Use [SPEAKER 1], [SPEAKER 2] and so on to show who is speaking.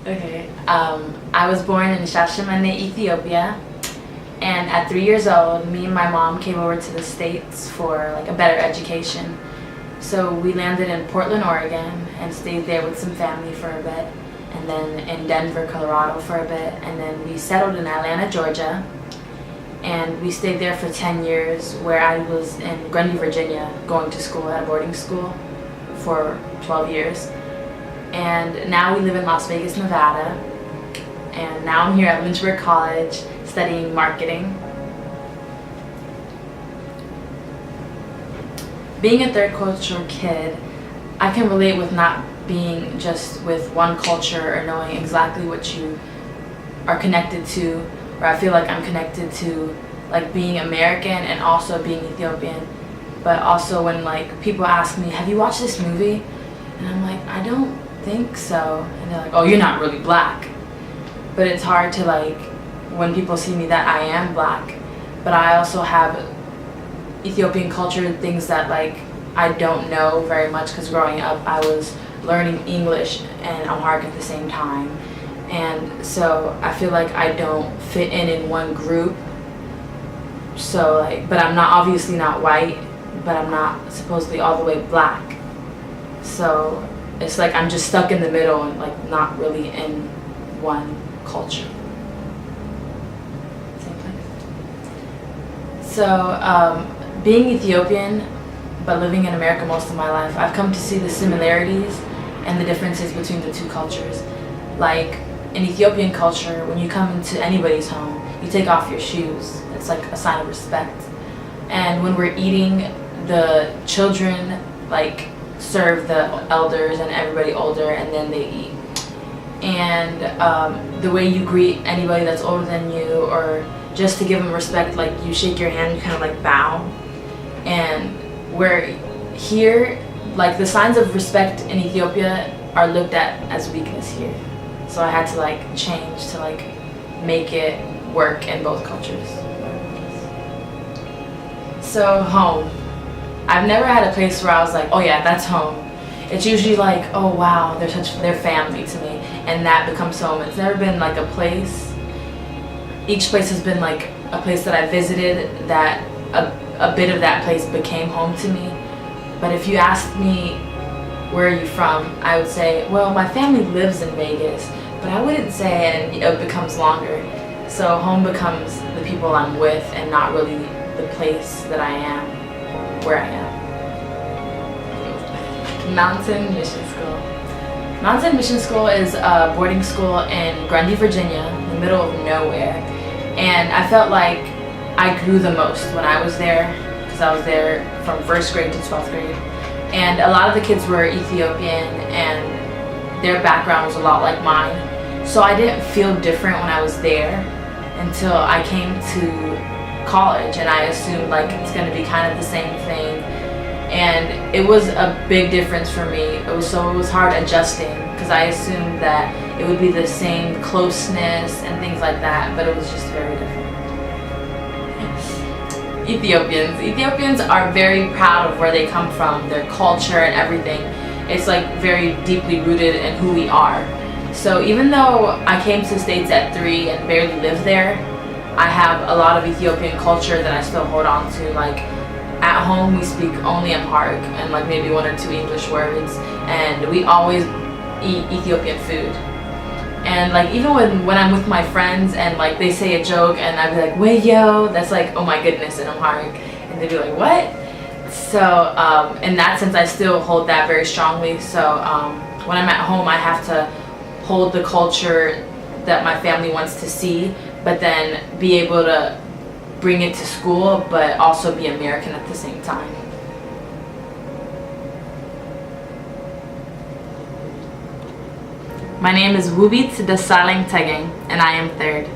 [SPEAKER 1] Okay. I was born in Shashamane, Ethiopia, and at 3 years old, me and my mom came over to the States for like a better education. So we landed in Portland, Oregon, and stayed there with some family for a bit, and then in Denver, Colorado for a bit, and then we settled in Atlanta, Georgia, and we stayed there for 10 years, where I was in Grundy, Virginia, going to school at a boarding school for 12 years. And now we live in Las Vegas, Nevada, and now I'm here at Lynchburg College studying marketing. Being a third culture kid, I can relate with not being just with one culture or knowing exactly what you are connected to, or I feel like I'm connected to like being American and also being Ethiopian. But also when like people ask me, have you watched this movie? And I'm like, I don't think so. And they're like, oh, you're not really black. But it's hard to like, when people see me that I am black, but I also have Ethiopian culture, things that like I don't know very much, because growing up I was learning English and Amharic at the same time. And so I feel like I don't fit in one group. So like, but I'm not obviously not white, but I'm not supposedly all the way black. So it's like I'm just stuck in the middle and like not really in one culture. Same place. So being Ethiopian but living in America most of my life, I've come to see the similarities and the differences between the two cultures. Like in Ethiopian culture, when you come into anybody's home, you take off your shoes. It's like a sign of respect. And when we're eating, the children like serve the elders and everybody older, and then they eat. And the way you greet anybody that's older than you, or just to give them respect, like you shake your hand, you kind of like bow. And where here, like the signs of respect in Ethiopia are looked at as weakness here. So I had to like change to like make it work in both cultures. So home. I've never had a place where I was like, oh yeah, that's home. It's usually like, oh wow, they're family to me, and that becomes home. It's never been like a place. Each place has been like a place that I visited that a bit of that place became home to me. But if you asked me, where are you from? I would say, well, my family lives in Vegas, but I wouldn't say, and it becomes longer. So home becomes the people I'm with, and not really the place that I am, where I am. Mountain Mission School. Mountain Mission School is a boarding school in Grundy, Virginia, in the middle of nowhere. And I felt like I grew the most when I was there, because I was there from 1st grade to 12th grade. And a lot of the kids were Ethiopian, and their background was a lot like mine. So I didn't feel different when I was there until I came to college, and I assumed like it's going to be kind of the same thing. And it was a big difference for me. It was hard adjusting, because I assumed that it would be the same closeness and things like that, but it was just very different. Ethiopians are very proud of where they come from, their culture and everything. It's like very deeply rooted in who we are. So even though I came to the States at 3 and barely lived there, I have a lot of Ethiopian culture that I still hold on to. Like at home we speak only Amharic and like maybe 1 or 2 English words, and we always eat Ethiopian food. And like even when I'm with my friends and like they say a joke and I'd be like, "Wait, yo," that's like, oh my goodness, in Amharic, and they'd be like, "What?" So in that sense, I still hold that very strongly. So when I'm at home, I have to hold the culture that my family wants to see, but then be able to bring it to school, but also be American at the same time. My name is Wubit Dasaling Tegeng, and I am 3rd.